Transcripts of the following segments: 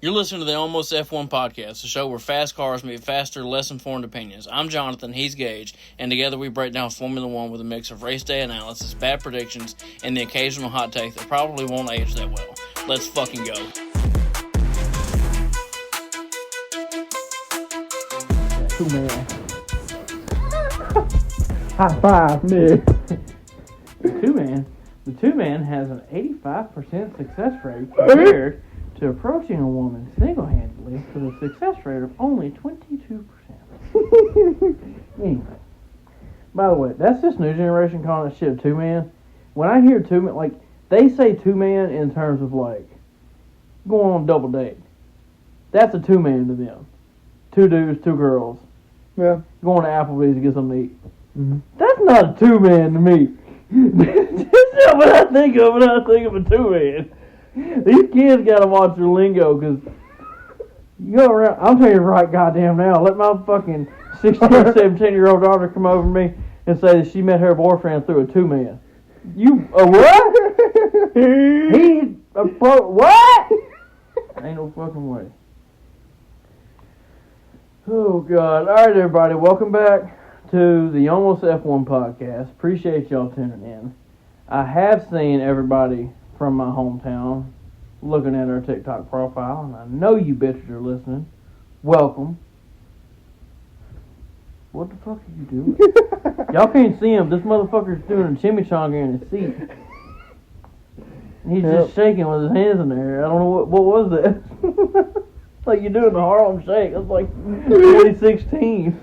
You're listening to the Almost F1 podcast, a show where fast cars meet faster, less informed opinions. I'm Jonathan, he's Gage, and together we break down Formula One with a mix of race day analysis, bad predictions, and the occasional hot take that probably won't age that well. Let's fucking go. Two-man. High five, man. The two-man has an 85% success rate compared to approaching a woman single-handedly with a success rate of only 22%. Anyway, by the way, that's this new generation calling that shit a two-man. When I hear two-man, like, they say two-man in terms of, like, going on a double date. That's a two-man to them. Two dudes, two girls. Yeah. Going to Applebee's to get something to eat. Mm-hmm. That's not a two-man to me. That's not what I think of when I think of a two-man. These kids gotta watch their lingo, because you go around, I'll tell you right goddamn now, let my fucking 16, 17-year-old daughter come over to me and say that she met her boyfriend through a two-man. You, a what? What? Ain't no fucking way. Oh, God. All right, everybody. Welcome back to the Almost F1 podcast. Appreciate y'all tuning in. I have seen everybody from my hometown looking at our TikTok profile, and I know you bitches are listening. Welcome. What the fuck are you doing? Y'all can't see him. This motherfucker's doing a chimichanga in his seat. He's just shaking with his hands in there. I don't know what was that? Like you're doing the Harlem Shake. That's like 2016.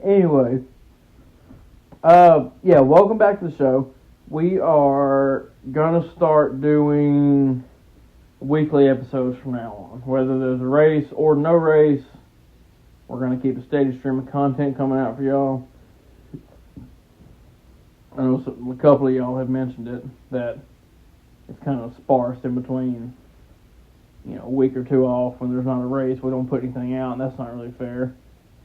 Anyway. Yeah, welcome back to the show. We are going to start doing weekly episodes from now on. Whether there's a race or no race, we're going to keep a steady stream of content coming out for y'all. I know a couple of y'all have mentioned it, that it's kind of sparse in between, you know, a week or two off when there's not a race. We don't put anything out, and that's not really fair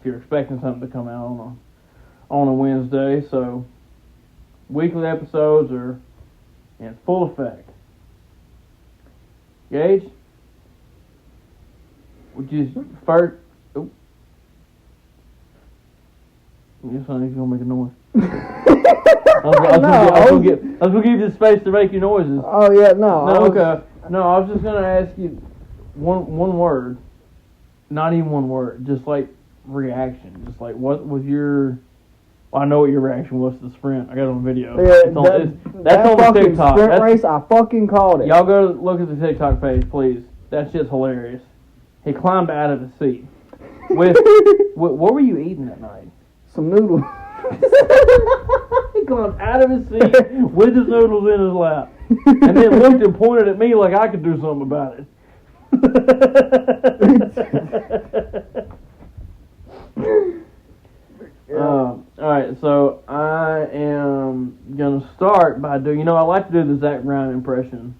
if you're expecting something to come out on a Wednesday. So weekly episodes are in full effect. Gage, would you first? Oh, yes, I think he's gonna make a noise. I was gonna give you the space to make your noises. Oh yeah, no. Okay. No, I was just gonna ask you one word, not even one word, just like reaction. Just like, what was your? Well, I know what your reaction was to the sprint. I got it on video. Yeah, that's on the TikTok. Sprint race, I fucking called it. Y'all go look at the TikTok page, please. That shit's hilarious. He climbed out of his seat. With what were you eating that night? Some noodles. He climbed out of his seat with his noodles in his lap, and then looked and pointed at me like I could do something about it. Alright, so I am going to start by doing, I like to do the Zach Brown impression.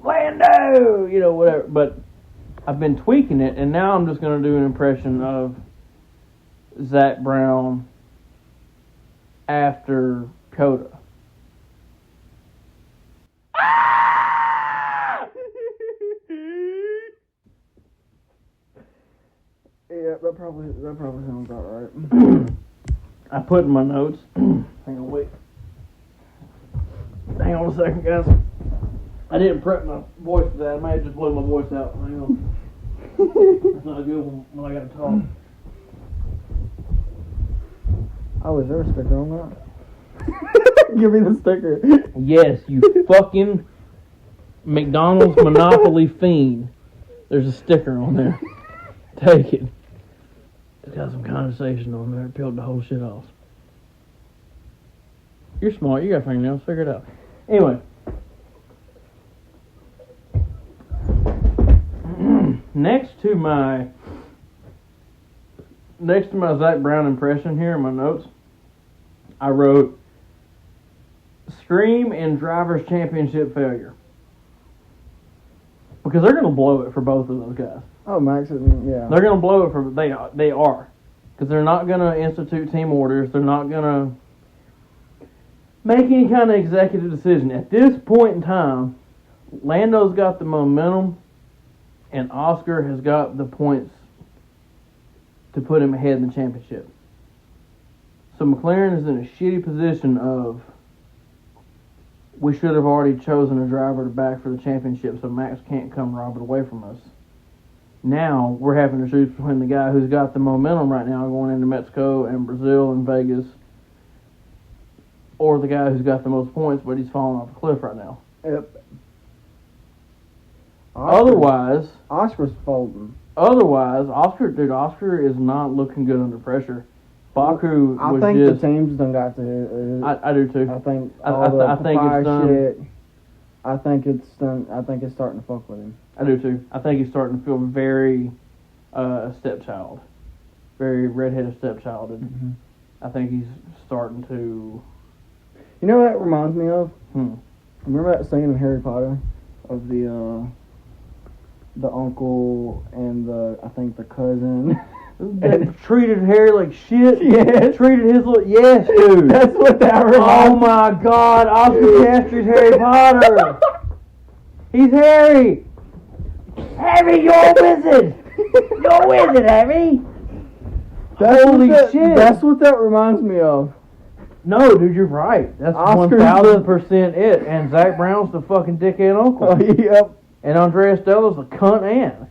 Lando! Whatever. But I've been tweaking it, and now I'm just going to do an impression of Zach Brown after Coda. Yeah, that probably sounds about right. I put in my notes. Hang on a second, guys. I didn't prep my voice for that. I might have just blown my voice out. Hang on. It's not good when I gotta talk. Oh, is there a sticker on that? Give me the sticker. Yes, you fucking McDonald's Monopoly fiend. There's a sticker on there. Take it. It's got some condensation on there. It peeled the whole shit off. You're smart. You got fingernails. Figure it out. Anyway. Next to my Zach Brown impression here in my notes, I wrote, "Scream in Drivers' Championship failure." Because they're going to blow it for both of those guys. Oh, Max, yeah. They're going to blow it for, they are. Because they're not going to institute team orders. They're not going to make any kind of executive decision. At this point in time, Lando's got the momentum, and Oscar has got the points to put him ahead in the championship. So McLaren is in a shitty position of, we should have already chosen a driver to back for the championship so Max can't come rob it away from us. Now we're having to choose between the guy who's got the momentum right now going into Mexico and Brazil and Vegas, or the guy who's got the most points but he's falling off a cliff right now. Yep. Oscar's folding. Otherwise, Oscar is not looking good under pressure. Baku I was think just, the team's done got to it. I do too. I think I think it's done. Shit, I think it's done. I think it's starting to fuck with him. I do too. I think he's starting to feel very stepchild. Very redheaded stepchilded. Mm-hmm. I think he's starting to... You know what that reminds me of? Remember that scene in Harry Potter of the uncle and I think the cousin and treated Harry like shit. Yeah, treated his little dude. That's what that reminds. Oh my God, Oscar Piastri's Harry Potter. He's Harry. Harry, you're a wizard. You're a wizard, Harry. Holy shit. That's what that reminds me of. No, dude, you're right. That's 1,000% it. And Zach Brown's the fucking dickhead uncle. Oh, yep. And Andrea Stella's the cunt aunt.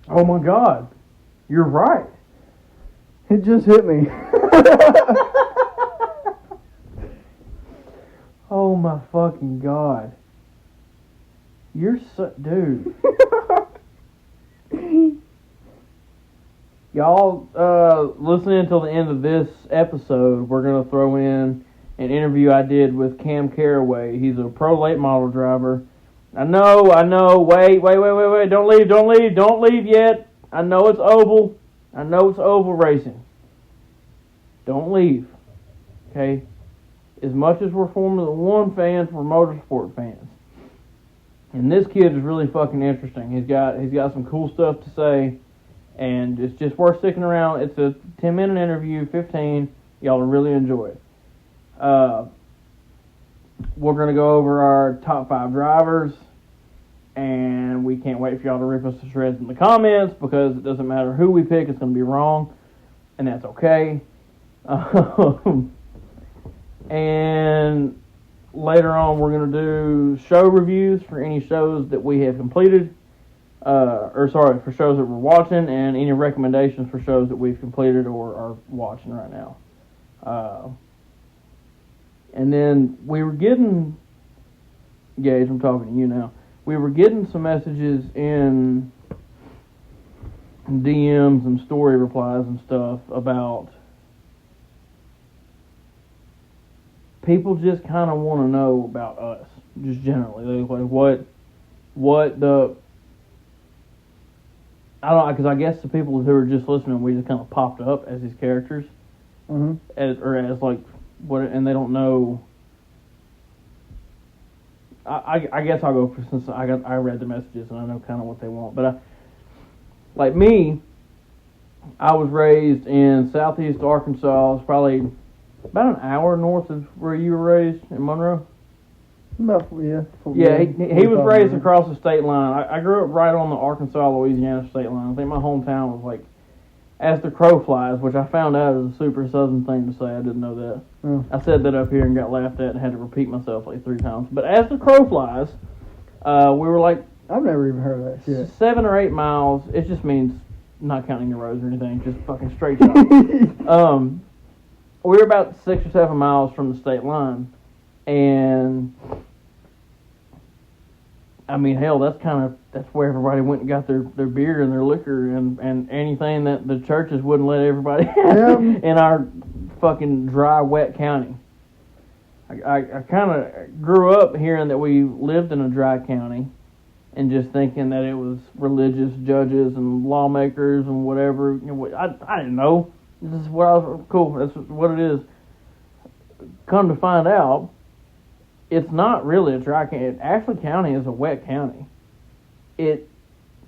Oh my God. You're right. It just hit me. Oh my fucking God. You're dude. Y'all, listening until the end of this episode, we're going to throw in an interview I did with Cam Carraway. He's a pro late model driver. I know. Wait. Don't leave yet. I know it's oval racing. Don't leave. Okay? As much as we're Formula One fans, we're motorsport fans. And this kid is really fucking interesting. He's got some cool stuff to say, and it's just worth sticking around. It's a 10-minute interview, 15. Y'all will really enjoy it. We're going to go over our top 5 drivers, and we can't wait for y'all to rip us to shreds in the comments, because it doesn't matter who we pick, it's going to be wrong, and that's okay. And later on, we're going to do show reviews for any shows that we have completed, for shows that we're watching, and any recommendations for shows that we've completed or are watching right now. And then we were getting, Gage, I'm talking to you now, we were getting some messages in DMs and story replies and stuff about people just kind of want to know about us, just generally. Like what the... I don't know, because I guess the people who are just listening, we just kind of popped up as these characters. Mm-hmm. As like, what, and they don't know... I guess I'll go for, since I read the messages and I know kind of what they want. But like me, I was raised in southeast Arkansas. It's probably about an hour north of where you were raised in Monroe. About, yeah. Yeah, he was raised across the state line. I grew up right on the Arkansas-Louisiana state line. I think my hometown was like as the crow flies, which I found out is a super southern thing to say. I didn't know that. I said that up here and got laughed at and had to repeat myself like 3 times. But as the crow flies, we were like... I've never even heard of that shit. 7 or 8 miles. It just means not counting the roads or anything. Just fucking straight shot. We were about 6 or 7 miles from the state line. And... I mean, hell, that's where everybody went and got their beer and their liquor and anything that the churches wouldn't let everybody have in our fucking dry, wet county. I kind of grew up hearing that we lived in a dry county and just thinking that it was religious judges and lawmakers and whatever. You know, I didn't know. This is what I was cool. That's what it is. Come to find out, it's not really a dry county. Ashley County is a wet county. The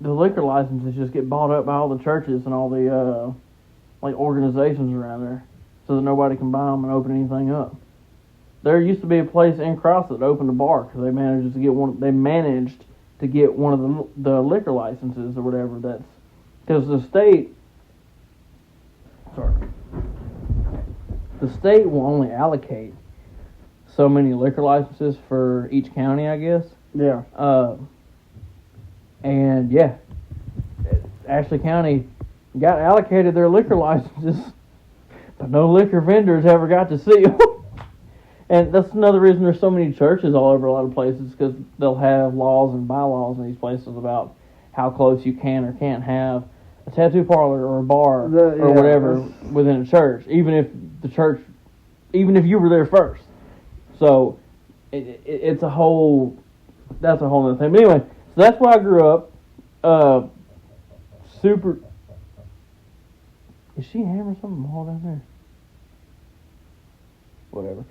liquor licenses just get bought up by all the churches and all the organizations around there, so that nobody can buy them and open anything up. there used to be a place in Crossett that opened a bar because they managed to get one. They managed to get one of the liquor licenses or whatever. That's because the state will only allocate so many liquor licenses for each county, I guess. Yeah. And yeah, Ashley County got allocated their liquor licenses, but no liquor vendors ever got to see them. And that's another reason there's so many churches all over a lot of places, because they'll have laws and bylaws in these places about how close you can or can't have a tattoo parlor or a bar or whatever within a church, even if you were there first. So it's a whole, that's a whole other thing. But anyway, so that's where I grew up. Super. Is she hammering something all down there? Whatever.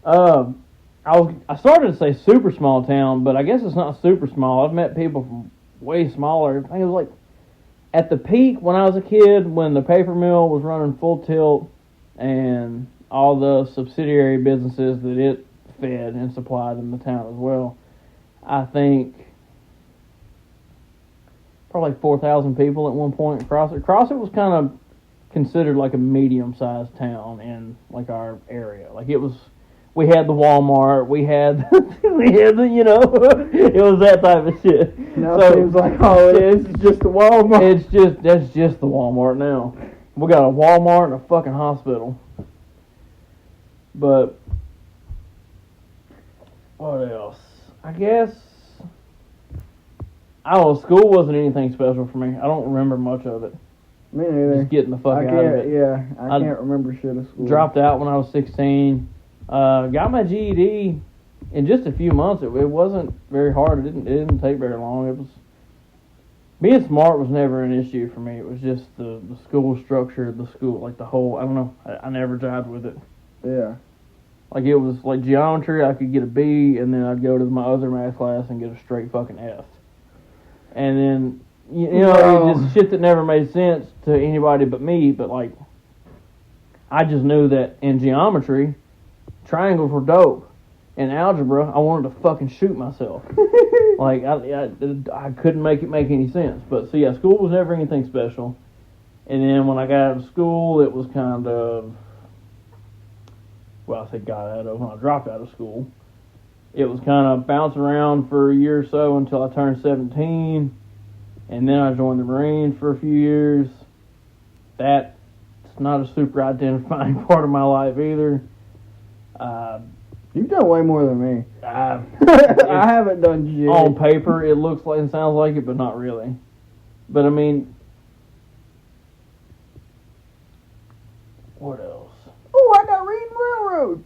I started to say super small town, but I guess it's not super small. I've met people from way smaller. I think it was like at the peak when I was a kid, when the paper mill was running full tilt and all the subsidiary businesses that it fed and supplied in the town as well. I think probably like 4,000 people at one point in Crossett. Crossett was kind of considered like a medium-sized town in like our area. Like it was, we had the Walmart, we had the, it was that type of shit. Now it seems like all it is just the Walmart. That's just the Walmart now. We got a Walmart and a fucking hospital. But what else? I guess I don't know. School wasn't anything special for me. I don't remember much of it. Me neither. Just getting the fuck out of it. Yeah, I can't remember shit of school. Dropped out when I was 16. Got my GED in just a few months. It wasn't very hard. It didn't take very long. It was being smart was never an issue for me. It was just the school structure, the school, like the whole. I don't know. I never jived with it. Yeah. Like it was like geometry. I could get a B, and then I'd go to my other math class and get a straight fucking F. And then just shit that never made sense to anybody but me. But like, I just knew that in geometry, triangles were dope. In algebra, I wanted to fucking shoot myself. Like I couldn't make it make any sense. But so yeah, school was never anything special. And then when I got out of school, it was kind of, well, I said got out of, when I dropped out of school, it was kind of bouncing around for a year or so until I turned 17. And then I joined the Marines for a few years. That's not a super identifying part of my life either. You've done way more than me. I haven't done shit. On paper, it looks like and sounds like it, but not really. But I mean, what else? Oh, I got Reading Railroad.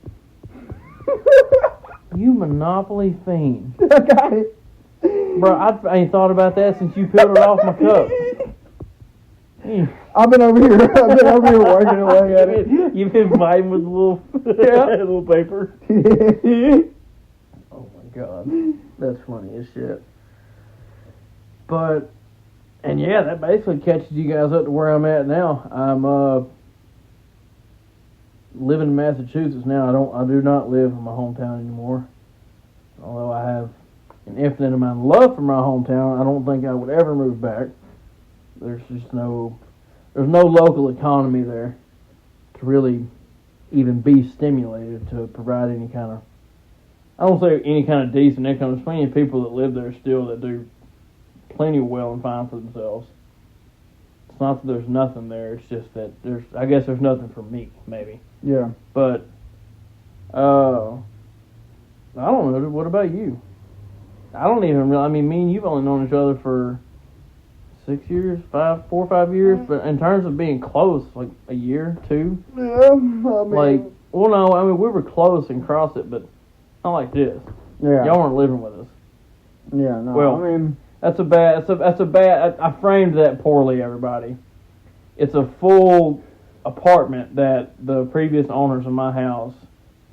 You Monopoly fiend. I got it. Bro, I ain't thought about that since you peeled it off my cup. I've been over here working away at it. You've been fighting with the little, little paper. Oh my god. That's funny as shit. But, and yeah, that basically catches you guys up to where I'm at now. I'm living in Massachusetts now. I do not live in my hometown anymore. Although I have an infinite amount of love for my hometown, I don't think I would ever move back. There's no local economy there to really even be stimulated to provide any kind of, I don't say any kind of decent income. There's plenty of people that live there still that do plenty well and fine for themselves. It's not that there's nothing there. It's just that I guess there's nothing for me, maybe. Yeah. But, I don't know. What about you? I don't even really, I mean, me and you've only known each other for 6 years, 4 or 5 years, but in terms of being close, like a year, 2. Yeah, I mean, like, well, no, I mean, we were close and crossed it, but not like this. Yeah. Y'all weren't living with us. Yeah, no, well, I mean, that's a bad, I framed that poorly, everybody. It's a full apartment that the previous owners of my house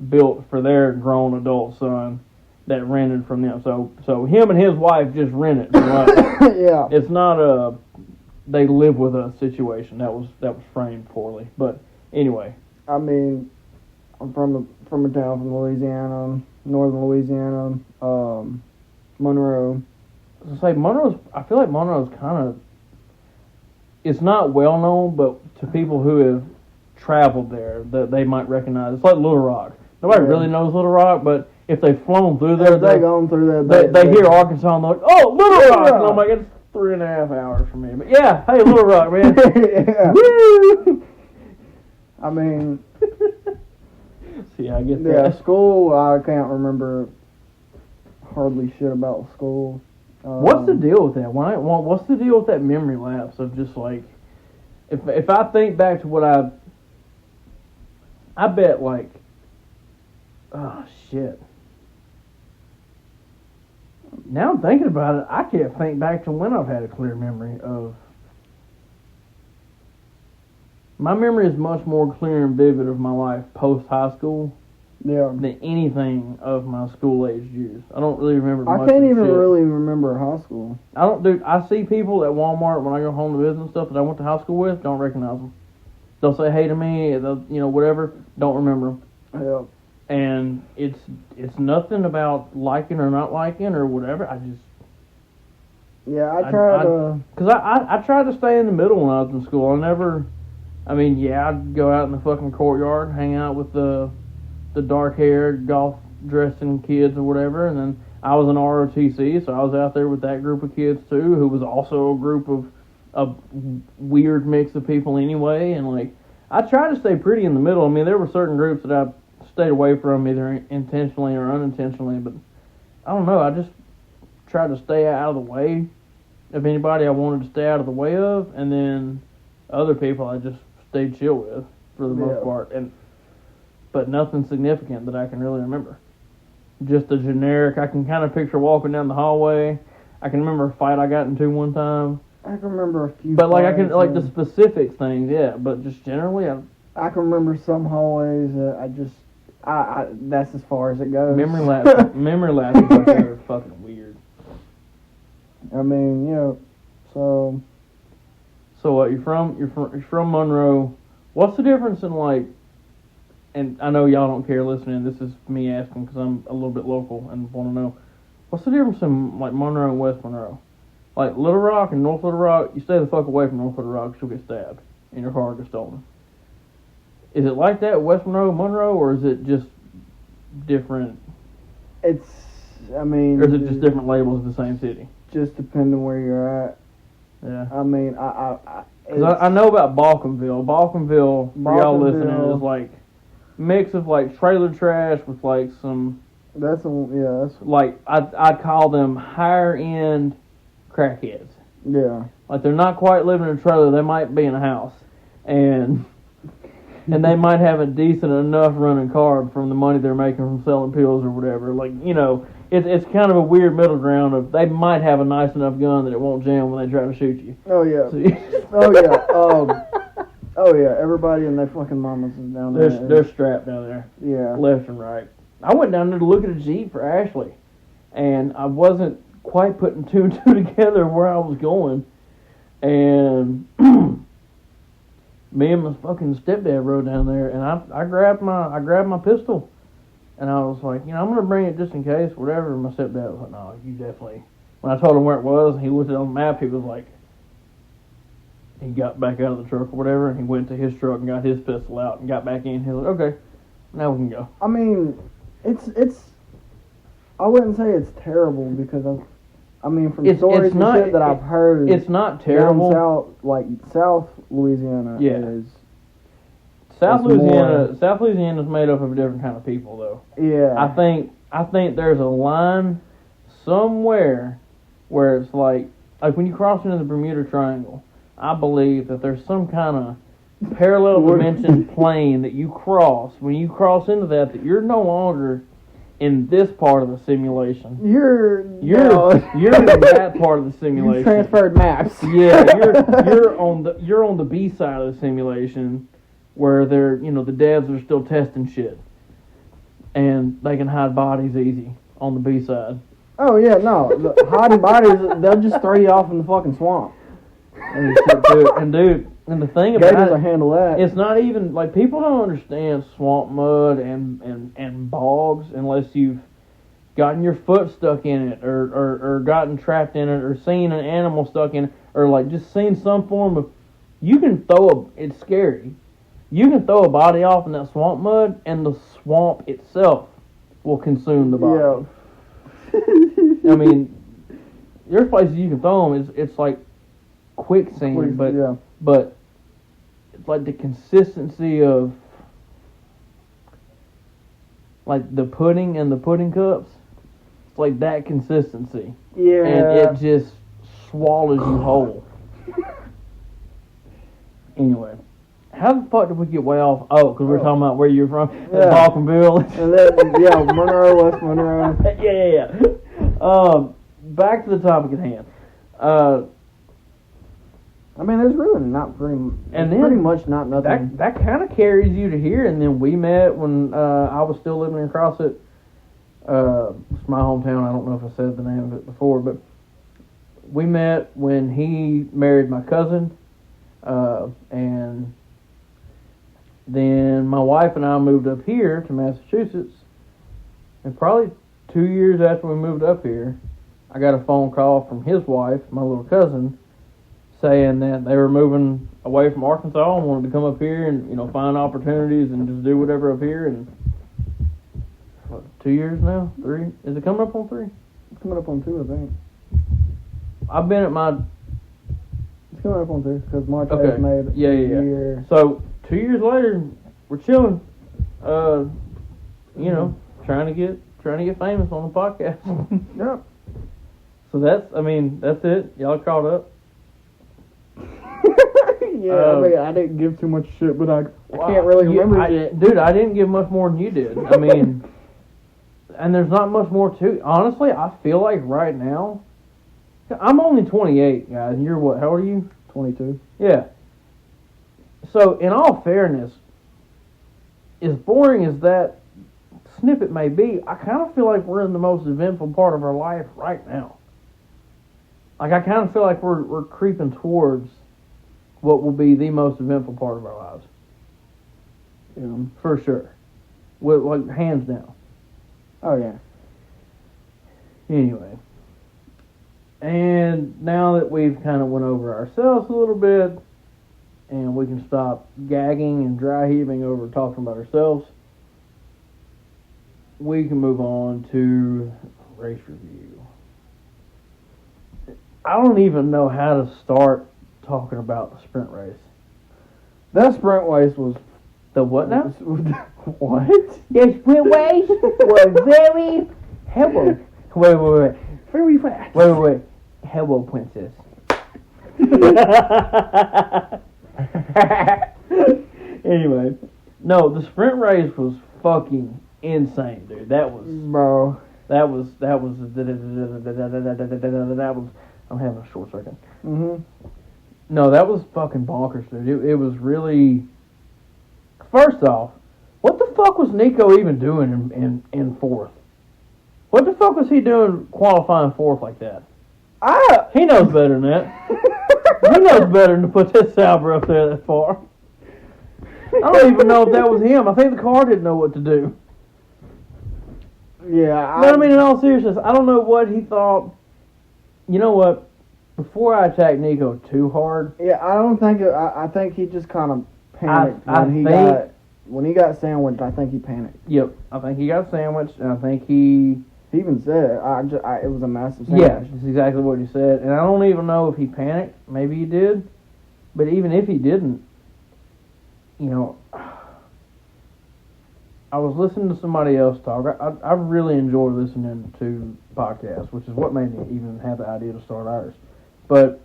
built for their grown adult son that rented from them. So him and his wife just rented from us. Yeah. It's not a they live with us situation. That was framed poorly. But anyway, I mean, from from a town from Louisiana, northern Louisiana, Monroe. I feel like Monroe's kind of, it's not well known, but to people who have traveled there, that they might recognize. It's like Little Rock. Nobody really knows Little Rock, but if they've flown through there, they've gone through there. They hear Arkansas and they're like, oh, Little Rock! And I'm like, it's 3.5 hours from me. But yeah, hey, Little Rock, man. Yeah. Woo! I mean, see, I get yeah, that. school, I can't remember hardly shit about school. What's the deal with that? What's the deal with that memory lapse of just like, if I think back to what I bet like, oh shit. Now I'm thinking about it, I can't think back to when I've had a clear memory of. My memory is much more clear and vivid of my life post high school than anything of my school age years. I don't really remember much. I can't even shit. really remember high school. I see people at Walmart when I go home to visit and stuff that I went to high school with, don't recognize them. They'll say hey to me, they'll, whatever, don't remember them. Yeah. And it's nothing about liking or not liking or whatever. I just... Yeah, I tried because I tried to stay in the middle when I was in school. I'd go out in the fucking courtyard, hang out with the dark-haired, golf-dressing kids or whatever, and then I was in ROTC, so I was out there with that group of kids too, who was also a group of a weird mix of people anyway, and like, I tried to stay pretty in the middle. I mean, there were certain groups that I stayed away from either intentionally or unintentionally, but I don't know, I just tried to stay out of the way of anybody I wanted to stay out of the way of, and then other people I just stayed chill with for the most part, but nothing significant that I can really remember. Just a generic, I can kind of picture walking down the hallway. I can remember a fight I got into one time. I can remember a few. But like I can like the specific things, yeah. But just generally, I can remember some hallways that I that's as far as it goes. Memory lapses like that are fucking weird. I mean, so what? You're from Monroe. What's the difference in like? And I know y'all don't care listening. This is me asking because I'm a little bit local and want to know. What's the difference in like Monroe and West Monroe? Like Little Rock and North Little Rock, you stay the fuck away from North Little Rock because you'll get stabbed and your car gets stolen. Is it like that West Monroe, or is it just different? Or is it just different labels of the same city? Just depending where you're at. Yeah. I mean, I know about Balkanville. Balkanville, for y'all listening, is like mix of like trailer trash with like some. That's like I'd call them higher end crackheads. Yeah. Like they're not quite living in a trailer. They might be in a house, and they might have a decent enough running card from the money they're making from selling pills or whatever. Like it's kind of a weird middle ground of they might have a nice enough gun that it won't jam when they try to shoot you. Oh yeah. Oh yeah. Everybody and their fucking mamas is down there. They're strapped down there. Yeah. Left and right. I went down there to look at a Jeep for Ashley, and I wasn't quite putting two and two together where I was going, and me and my fucking stepdad rode down there, and I grabbed my pistol, and I was like, I'm gonna bring it just in case, whatever. And my stepdad was like, no, you definitely. When I told him where it was, he looked at it on the map. He was like, he got back out of the truck or whatever, and he went to his truck and got his pistol out and got back in. He was like, okay, now we can go. I mean, it's. I wouldn't say it's terrible because from stories and shit that I've heard, it's not terrible. South Louisiana is. South Louisiana is made up of a different kind of people, though. Yeah. I think there's a line somewhere where it's like when you cross into the Bermuda Triangle, I believe that there's some kind of parallel dimension plane that you cross. When you cross into that you're no longer in this part of the simulation. You're in that part of the simulation. You transferred maps. Yeah, you're on the B side of the simulation where they're the devs are still testing shit, and they can hide bodies easy on the B side. Oh yeah, no, hiding bodies, they'll just throw you off in the fucking swamp. And dude, And the thing about Gators will handle that. it's not even like people don't understand swamp mud and bogs unless you've gotten your foot stuck in it or gotten trapped in it or seen an animal stuck in it or like just seen some form of. You can it's scary. You can throw a body off in that swamp mud and the swamp itself will consume the body. Yeah. I mean, there's places you can throw them. It's like quicksand, but it's like the consistency of like the pudding and the pudding cups. It's like that consistency. Yeah. And it just swallows you whole. Anyway, how the fuck did we get way off? Oh, because we're talking about where you're from. Yeah. Balkanville. And then, Monroe, West Monroe. Yeah. Back to the topic at hand. I mean, there's really pretty much not nothing. That kind of carries you to here, and then we met when I was still living in Crossett. It's my hometown. I don't know if I said the name of it before, but we met when he married my cousin, and then my wife and I moved up here to Massachusetts, and probably 2 years after we moved up here, I got a phone call from his wife, my little cousin, saying that they were moving away from Arkansas and wanted to come up here and, find opportunities and just do whatever up here. And 2 years now? 3? Is it coming up on 3? It's coming up on 2, I think. I've been at my... It's coming up on 2, because March has made a year. So, 2 years later, we're chilling. Trying to get famous on the podcast. Yep. So that's it. Y'all caught up. Yeah, I didn't give too much shit, but I can't really remember shit. Dude, I didn't give much more than you did. I mean, and there's not much more to. Honestly, I feel like right now, I'm only 28, guys. You're what? How old are you? 22. Yeah. So, in all fairness, as boring as that snippet may be, I kind of feel like we're in the most eventful part of our life right now. Like, I kind of feel like we're creeping towards what will be the most eventful part of our lives. For sure. Like, hands down. Oh, yeah. Anyway. And now that we've kind of went over ourselves a little bit, and we can stop gagging and dry heaving over talking about ourselves, we can move on to race review. I don't even know how to start talking about the sprint race. That sprint race was... The what now? What? The sprint race was very... Hello. Wait. Very fast. Wait. Hello, princess. Anyway. No, the sprint race was fucking insane, dude. That was... Bro. That was... I'm having a short second. Mm-hmm. No, that was fucking bonkers, dude. It was really... First off, what the fuck was Nico even doing in fourth? What the fuck was he doing qualifying fourth like that? He knows better than that. He knows better than to put that Sauber up there that far. I don't even know if that was him. I think the car didn't know what to do. Yeah, But I mean, in all seriousness, I don't know what he thought. You know what? Before I attack Nico too hard... Yeah, I don't think... I think he just kind of panicked when he got sandwiched. I think he panicked. Yep, I think he got sandwiched, and I think he... He even said it was a massive sandwich. Yeah, that's exactly what he said. And I don't even know if he panicked. Maybe he did. But even if he didn't, I was listening to somebody else talk. I really enjoy listening to podcasts, which is what made me even have the idea to start ours. But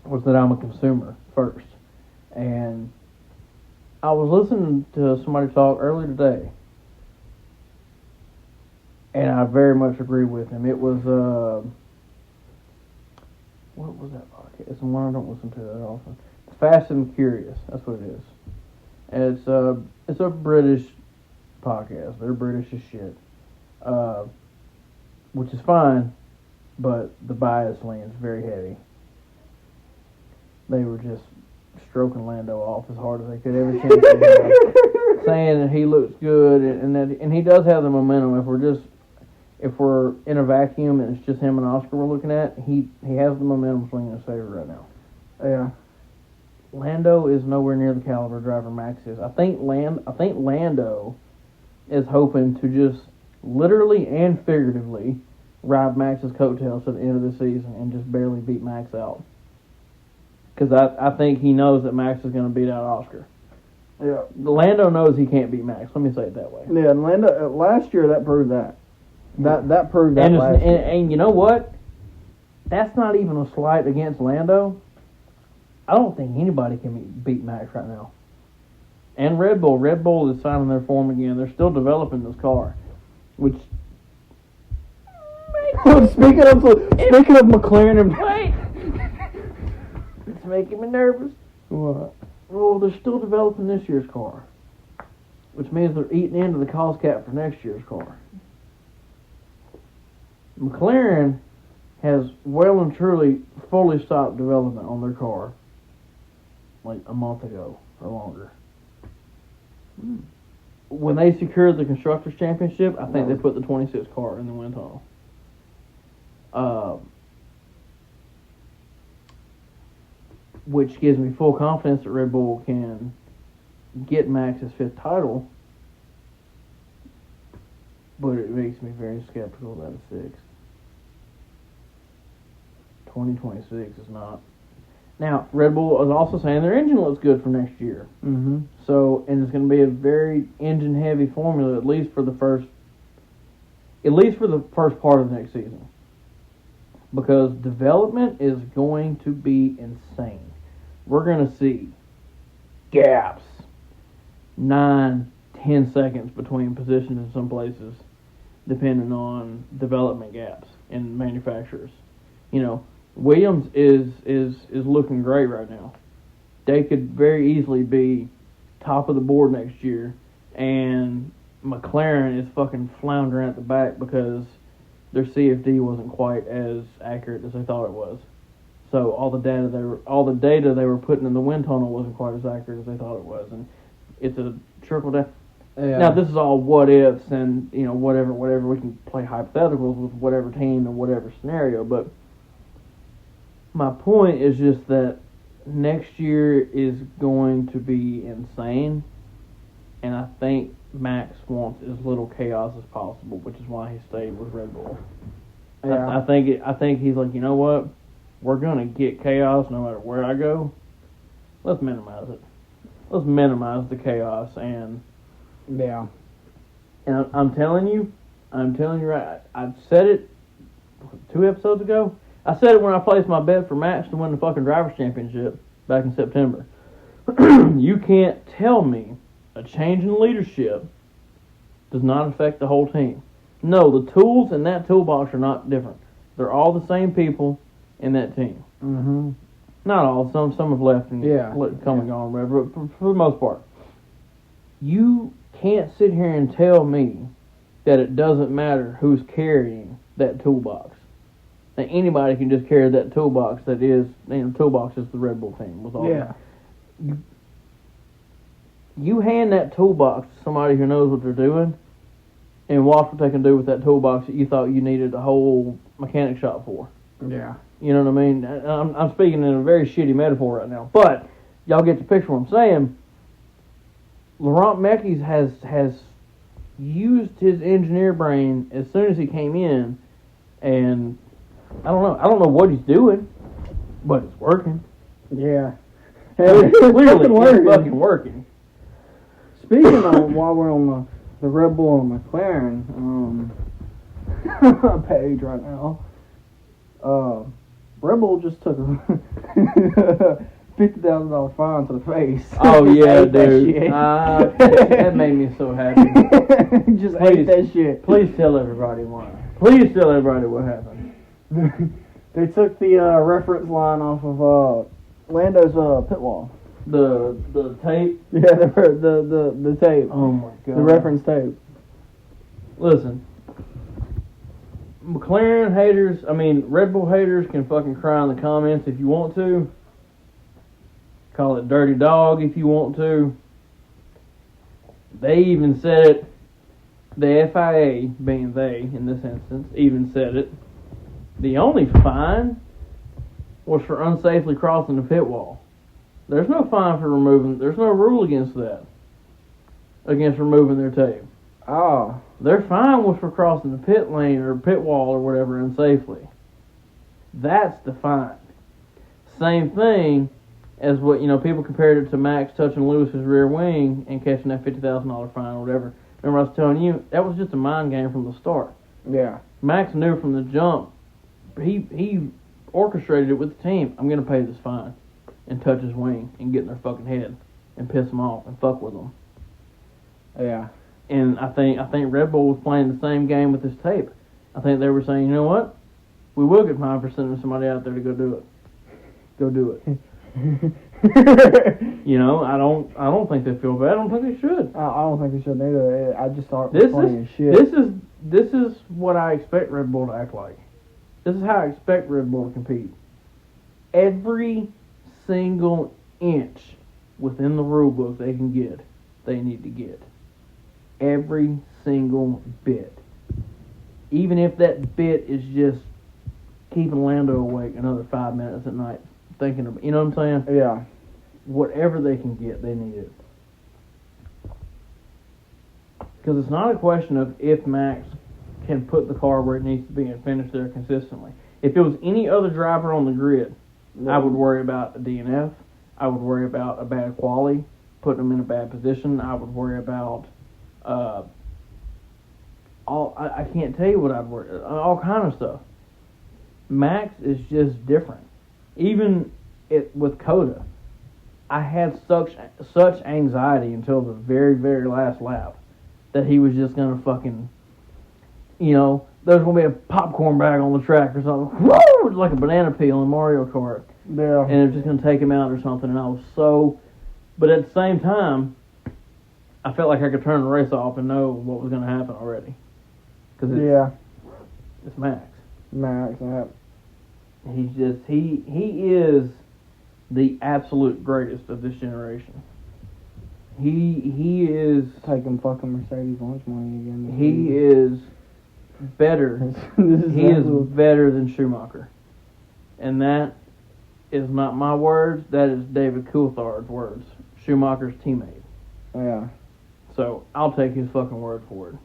was that I'm a consumer first. And I was listening to somebody talk earlier today, and I very much agree with him. It was, what was that podcast? It's one I don't listen to that often. Fast and Curious, that's what it is. And it's a British podcast. They're British as shit. Which is fine, but the bias lands very heavy. They were just stroking Lando off as hard as they could every chance they had, saying that he looks good and he does have the momentum. If we're in a vacuum and it's just him and Oscar we're looking at, he has the momentum swinging in his favor right now. Yeah. Lando is nowhere near the caliber driver Max is. I think Lando is hoping to just literally and figuratively ride Max's coattails to the end of the season and just barely beat Max out. Because I think he knows that Max is going to beat out Oscar. Yeah. Lando knows he can't beat Max. Let me say it that way. Yeah, and Lando last year that proved that. That proved that last year. And you know what? That's not even a slight against Lando. I don't think anybody can beat Max right now. And Red Bull. Red Bull is finding their form again. They're still developing this car. Which... Speaking of McLaren and... Wait! It's making me nervous. What? Well, they're still developing this year's car. Which means they're eating into the cost cap for next year's car. McLaren has well and truly fully stopped development on their car like a month ago or longer. When they secured the Constructors' Championship, I think they put the 26 car in the wind tunnel. Which gives me full confidence that Red Bull can get Max's 5th title, but it makes me very skeptical that it's 6th. 2026 is not. Now, Red Bull is also saying their engine looks good for next year. Mm-hmm. So, and it's going to be a very engine-heavy formula, at least for the first part of the next season. Because development is going to be insane. We're going to see gaps, 9-10 seconds between positions in some places, depending on development gaps in manufacturers. You know, Williams is looking great right now. They could very easily be top of the board next year, and McLaren is fucking floundering at the back because their CFD wasn't quite as accurate as they thought it was. So all the data they were putting in the wind tunnel wasn't quite as accurate as they thought it was, and it's a trickle down. Yeah. Now this is all what ifs, and you know whatever we can play hypotheticals with whatever team and whatever scenario, but. My point is just that next year is going to be insane, and I think Max wants as little chaos as possible, which is why he stayed with Red Bull. Yeah. I think he's like, you know what? We're gonna get chaos no matter where I go. Let's minimize it. Let's minimize the chaos, and yeah. And I'm telling you right. I said it 2 episodes ago. I said it when I placed my bet for Max to win the fucking Drivers' Championship back in September. You can't tell me a change in leadership does not affect the whole team. No, the tools in that toolbox are not different. They're all the same people in that team. Mm-hmm. Not all. Some have left and come and gone, whatever. But for the most part, you can't sit here and tell me that it doesn't matter who's carrying that toolbox. That anybody can just carry that toolbox. That is, toolbox is the Red Bull team with all that. You hand that toolbox to somebody who knows what they're doing, and watch what they can do with that toolbox that you thought you needed a whole mechanic shop for. Yeah. You know what I mean? I'm speaking in a very shitty metaphor right now, but y'all get the picture what I'm saying. Laurent Mekies has used his engineer brain as soon as he came in, and I don't know what he's doing, but it's working. Yeah. Clearly, it's fucking working. Speaking of, while we're on the Red Bull and McLaren page right now, Red Bull just took a $50,000 fine to the face. Oh yeah, dude. That made me so happy. Just ate that shit. Please tell everybody why. Please tell everybody what happened. They took the reference line off of Lando's pit wall. The tape? Yeah, the tape. Oh my god. The reference tape. Listen. McLaren haters, Red Bull haters can fucking cry in the comments if you want to. Call it dirty dog if you want to. They even said it. The FIA, being they in this instance, even said it. The only fine was for unsafely crossing the pit wall. There's no fine for removing. There's no rule against that. Against removing their tape. Oh. Their fine was for crossing the pit lane or pit wall or whatever unsafely. That's the fine. Same thing as what, people compared it to Max touching Lewis's rear wing and catching that $50,000 fine or whatever. Remember I was telling you, that was just a mind game from the start. Yeah. Max knew from the jump, he orchestrated it with the team. I'm going to pay this fine and touch his wing and get in their fucking head and piss them off and fuck with them. Yeah. And I think Red Bull was playing the same game with this tape. I think they were saying, you know what? We will get 5% of somebody out there to go do it. Go do it. I don't think they feel bad. I don't think they should. I don't think they should either. I just thought it was funny as shit. This is what I expect Red Bull to act like. This is how I expect Red Bull to compete. Every single inch within the rule book they can get, they need to get. Every single bit. Even if that bit is just keeping Lando awake another 5 minutes at night, thinking of, you know what I'm saying? Yeah. Whatever they can get, they need it. Because it's not a question of if Max can put the car where it needs to be and finish there consistently. If it was any other driver on the grid, I would worry about a DNF. I would worry about a bad quali, putting them in a bad position. I would worry about I can't tell you what I'd worry. All kind of stuff. Max is just different. Even with Coda, I had such anxiety until the very, very last lap that he was just gonna fucking, there's gonna be a popcorn bag on the track or something. Woo! Like a banana peel in Mario Kart. Yeah. And it was just gonna take him out or something. And I was but at the same time, I felt like I could turn the race off and know what was gonna happen already. Cause it's Max. Max, yeah. He is the absolute greatest of this generation. He is taking fucking Mercedes lunch money again. He is better. He is better than Schumacher, and that is not my words. That is David Coulthard's words. Schumacher's teammate. Yeah. So I'll take his fucking word for it.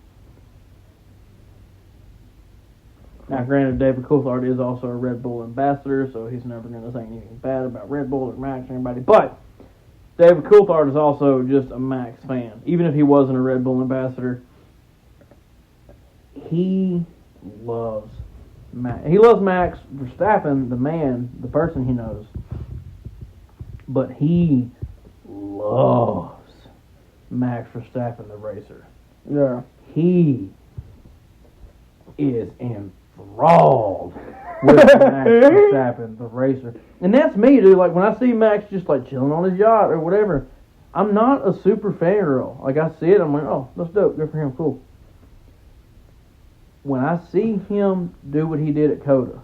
Now, granted, David Coulthard is also a Red Bull ambassador, so he's never going to say anything bad about Red Bull or Max or anybody. But David Coulthard is also just a Max fan. Even if he wasn't a Red Bull ambassador, he loves Max. He loves Max Verstappen, the man, the person he knows. But he loves Max Verstappen, the racer. Yeah. He is enthralled with Max Verstappen, the racer. And that's me, dude. Like, when I see Max just, like, chilling on his yacht or whatever, I'm not a super fangirl. Like, I see it, I'm like, oh, that's dope. Good for him. Cool. When I see him do what he did at Coda,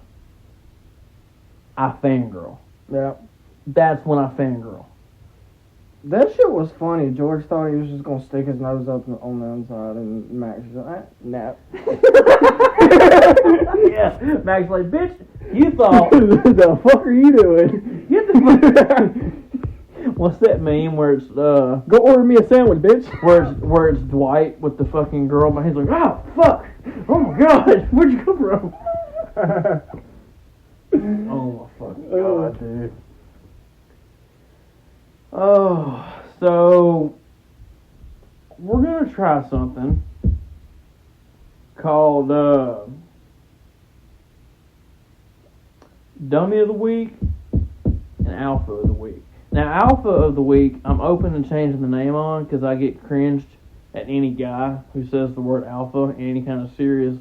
I fangirl. Yeah. That's when I fangirl. That shit was funny. George thought he was just going to stick his nose up on the inside, and Max was like, nap. Yeah. Max was like, bitch, you thought... the fuck are you doing? Get the fuck... What's that meme where it's... Go order me a sandwich, bitch. Where it's Dwight with the fucking girl, but he's like, oh, fuck. Oh, my God. Where'd you come from? Oh, my fucking God, dude. Oh, so we're going to try something called Dummy of the Week and Alpha of the Week. Now, Alpha of the Week, I'm open to changing the name on because I get cringed at any guy who says the word alpha in any kind of serious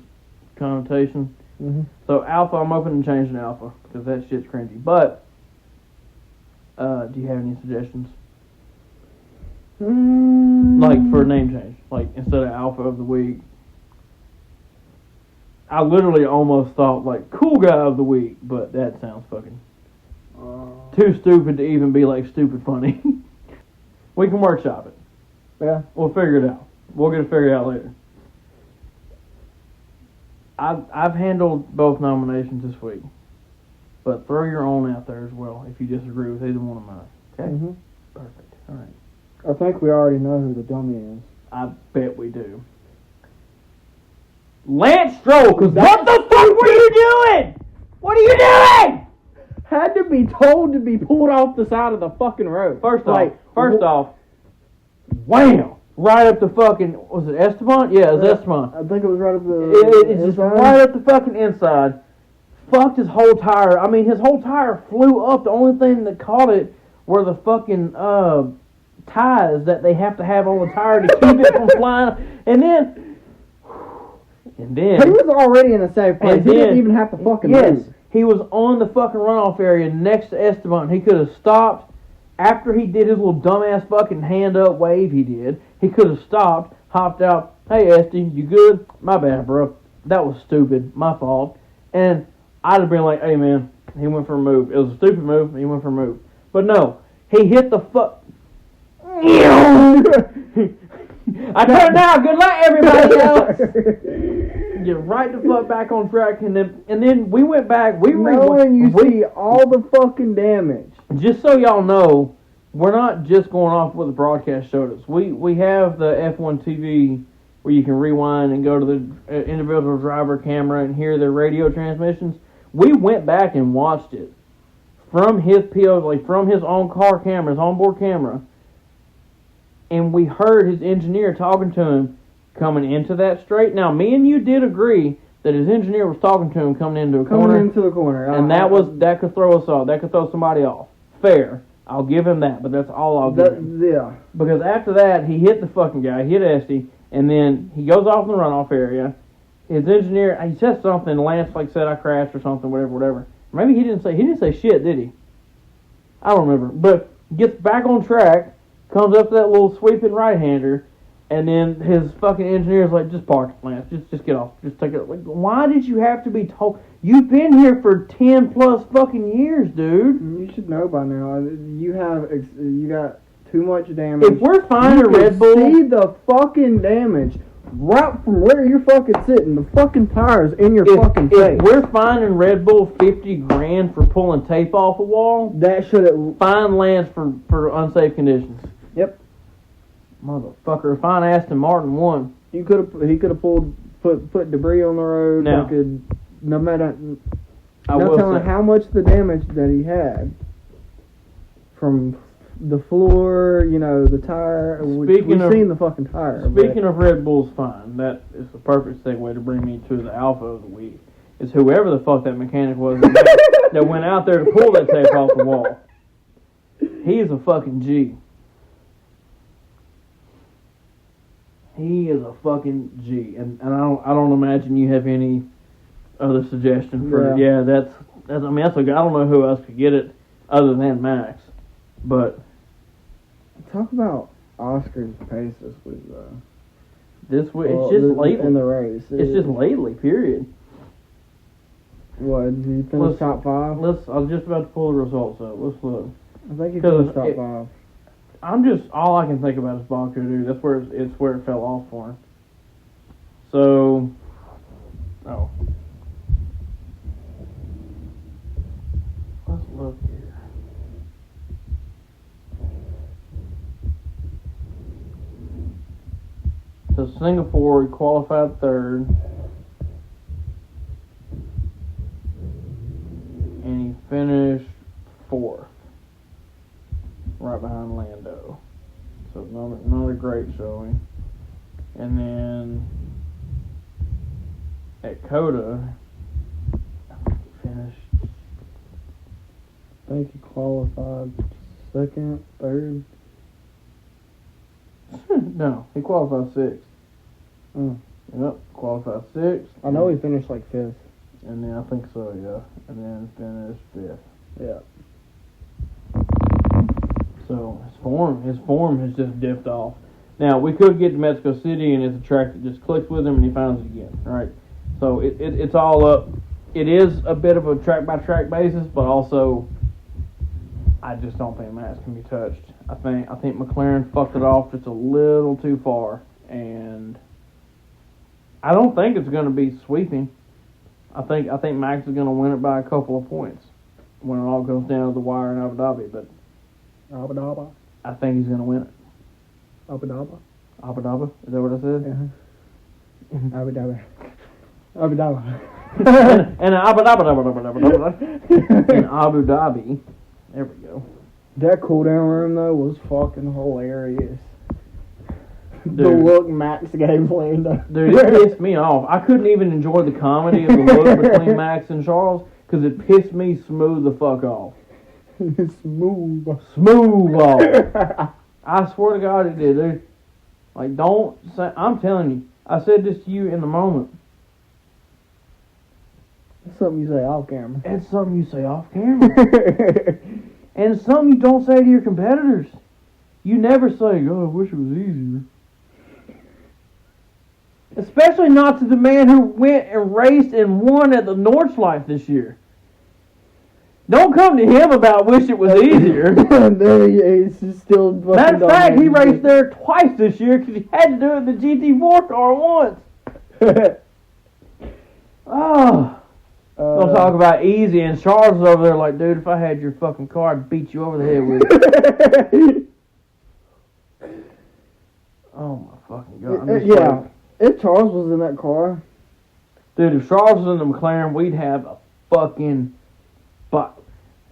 connotation. Mm-hmm. So, Alpha, I'm open to changing Alpha because that shit's cringy. But do you have any suggestions? Like, for a name change. Like, instead of Alpha of the Week. I literally almost thought, like, Cool Guy of the Week. But that sounds fucking... too stupid to even be like stupid funny. We can workshop it. Yeah. We'll figure it out. We'll get it figured out later. I've handled both nominations this week, but throw your own out there as well if you disagree with either one of mine. Okay? Mm-hmm. Perfect. All right. I think we already know who the dummy is. I bet we do. Lance Stroll, because what the fuck were you doing? What are you doing? Had to be told to be pulled off the side of the fucking road. First off, wham! Right up the fucking, was it Esteban? Yeah, it was Esteban. I think it was right up the It's just right up the fucking inside. Fucked his whole tire. I mean, his whole tire flew up. The only thing that caught it were the fucking ties that they have to have on the tire to keep it from flying. And then he was already in a safe place. He didn't even have to fucking move. He was on the fucking runoff area next to Esteban. He could have stopped after he did his little dumbass fucking hand up wave he did. He could have stopped, hopped out. Hey, Esty, you good? My bad, bro. That was stupid. My fault. And I'd have been like, hey, man, he went for a move. It was a stupid move. He went for a move. But no, he hit the fuck. I turned out. Good luck, everybody else. Get right the fuck back on track, and then we went back. We see all the fucking damage. Just so y'all know, we're not just going off what the broadcast showed us. We have the F1 TV where you can rewind and go to the individual driver camera and hear their radio transmissions. We went back and watched it from his PO, from his own car camera, his onboard camera, and we heard his engineer talking to him coming into that straight. Now, me and you did agree that his engineer was talking to him coming into a corner. Coming into the corner. And that could throw us off. That could throw somebody off. Fair. I'll give him that, but that's all I'll give him. Yeah. Because after that, he hit the fucking guy, hit Esty, and then he goes off in the runoff area. His engineer, he said something, Lance said I crashed or something, whatever. Maybe he didn't say shit, did he? I don't remember. But gets back on track, comes up to that little sweeping right-hander, and then his fucking engineer's like, just park, Lance. Just get off. Just take it. Like, why did you have to be told? You've been here for 10 plus fucking years, dude. You should know by now. You got too much damage. If we're finding Red Bull, see the fucking damage right from where you're fucking sitting. The fucking tires in your fucking face. If we're finding Red Bull $50,000 for pulling tape off a wall, that should have fine Lance for unsafe conditions. Yep. Motherfucker, if I Aston Martin won, he could have put debris on the road. Now, no matter how much the damage that he had from the floor, the tire. We've seen the fucking tire. Speaking of Red Bull's fine, that is the perfect segue to bring me to the alpha of the week. Is whoever the fuck that mechanic was that went out there to pull that tape off the wall. He is a fucking G. He is a fucking G, and I don't imagine you have any other suggestion for that's I don't know who else could get it other than Max, but talk about Oscar's pace this week though. This week it's just lately in the race. It's just lately. Period. What, did he finish top 5? I was just about to pull the results up. Let's look. I think he finished top 5. All I can think about is Baku, dude. That's where it fell off for him. So, let's look here. So Singapore, he qualified 3rd, and he finished 4th. Right behind Lando. So another great showing. And then at Coda, he finished. I think he qualified 2nd, 3rd. No, he qualified 6th. Mm. Yep, qualified 6th. I know he finished 5th. And then I think so, yeah. And then finished 5th. Yeah. So his form has just dipped off. Now we could get to Mexico City and it's a track that just clicks with him and he finds it again. Right? So it's all up. It is a bit of a track by track basis, but also I just don't think Max can be touched. I think McLaren fucked it off just a little too far, and I don't think it's going to be sweeping. I think Max is going to win it by a couple of points when it all goes down to the wire in Abu Dhabi. But Abu Dhabi. I think he's going to win it. Abu Dhabi. Abu Dhabi? Is that what I said? Yeah. Abu Dhabi. Abu Dhabi. And Abu Dhabi. In Abu Dhabi. There we go. That cool down room though was fucking hilarious. Dude. The look Max gave Lando. Dude, it pissed me off. I couldn't even enjoy the comedy of the look between Max and Charles because it pissed me smooth the fuck off. Smooth off. I swear to God it did, dude. Like, don't say, I'm telling you, I said this to you in the moment. That's something you say off camera. It's something you say off camera. And it's something you don't say to your competitors. You never say, oh, I wish it was easier. Especially not to the man who went and raced and won at the Nordschleife this year. Don't come to him about wish it was easier. It's still. Matter of fact, he raced there twice this year because he had to do it in the GT4 car once. Oh. Don't talk about easy, and Charles is over there like, dude, if I had your fucking car, I'd beat you over the head with it. Oh my fucking God. Yeah, if Charles was in that car. Dude, if Charles was in the McLaren, we'd have a fucking... But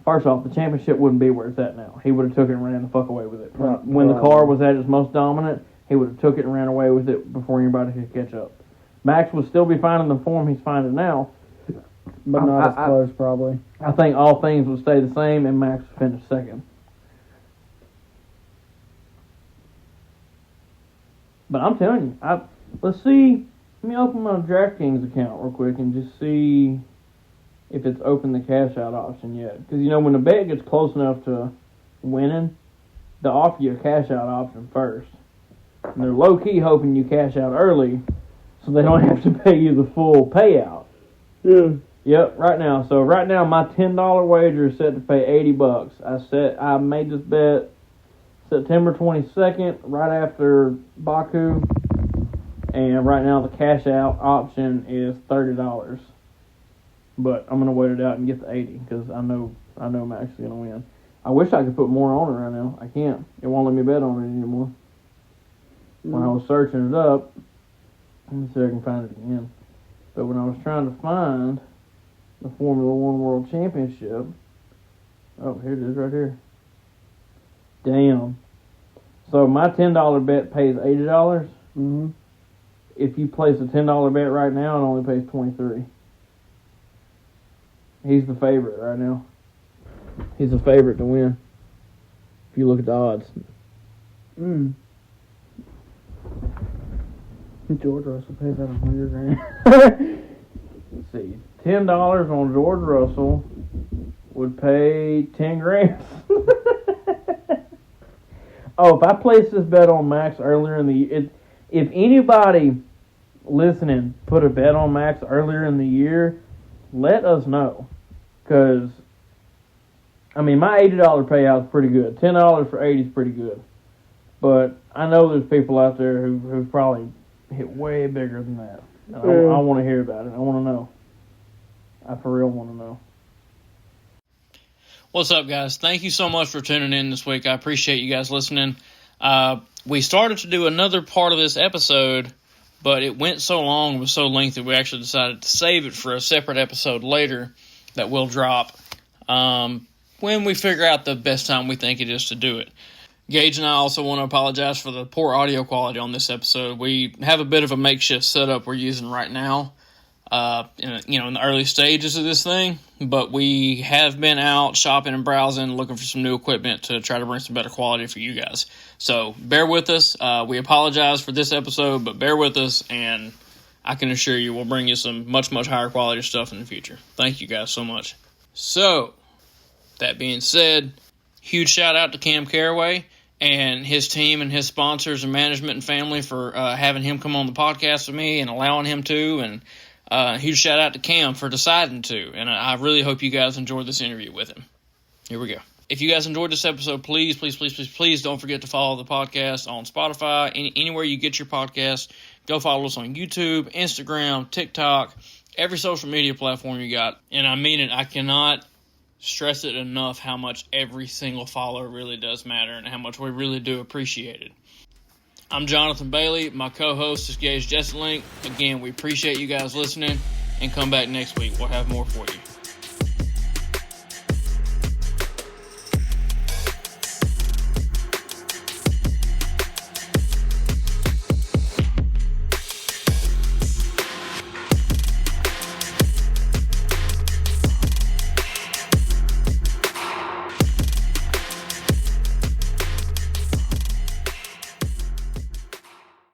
first off, the championship wouldn't be where it's at now. He would have took it and ran the fuck away with it. When the car was at its most dominant, he would have took it and ran away with it before anybody could catch up. Max would still be finding the form he's finding now. But not as close, probably. I think all things would stay the same, and Max would finish second. But I'm telling you, let's see. Let me open my DraftKings account real quick and just see if it's opened the cash out option yet. Because, you know, when the bet gets close enough to winning, they'll offer you a cash out option first. And they're low-key hoping you cash out early so they don't have to pay you the full payout. Yeah. Yep, right now. So right now my $10 wager is set to pay $80. I made this bet September 22nd, right after Baku. And right now the cash out option is $30. But I'm gonna wait it out and get the 80 because I know Max is gonna win. I wish I could put more on it right now. I can't. It won't let me bet on it anymore. When I was searching it up, let me see if I can find it again. But when I was trying to find the Formula One World Championship, oh, here it is right here. Damn. So my $10 bet pays $80. Mm-hmm. If you place a $10 bet right now, it only pays $23. He's the favorite right now. He's the favorite to win. If you look at the odds. George Russell pays out $100,000. Let's see. $10 on George Russell would pay $10,000. Oh, if I place this bet on Max earlier in the year, if anybody listening put a bet on Max earlier in the year, let us know. Because, I mean, my $80 payout is pretty good. $10 for 80 is pretty good. But I know there's people out there who probably hit way bigger than that. I want to hear about it. I want to know. I for real want to know. What's up, guys? Thank you so much for tuning in this week. I appreciate you guys listening. We started to do another part of this episode, but it went so long, it was so lengthy, we actually decided to save it for a separate episode later that we'll drop when we figure out the best time we think it is to do it. Gage and I also want to apologize for the poor audio quality on this episode. We have a bit of a makeshift setup we're using right now, in the early stages of this thing, but we have been out shopping and browsing, looking for some new equipment to try to bring some better quality for you guys. So bear with us. We apologize for this episode, but bear with us, and I can assure you we'll bring you some much, much higher quality stuff in the future. Thank you guys so much. So, that being said, huge shout out to Cam Caraway and his team and his sponsors and management and family for having him come on the podcast with me and allowing him to. And huge shout out to Cam for deciding to. And I really hope you guys enjoyed this interview with him. Here we go. If you guys enjoyed this episode, please don't forget to follow the podcast on Spotify, anywhere you get your podcast. Go follow us on YouTube, Instagram, TikTok, every social media platform you got. And I mean it, I cannot stress it enough how much every single follower really does matter and how much we really do appreciate it. I'm Jonathan Bailey. My co-host is Gage Jesselink. Again, we appreciate you guys listening, and come back next week. We'll have more for you.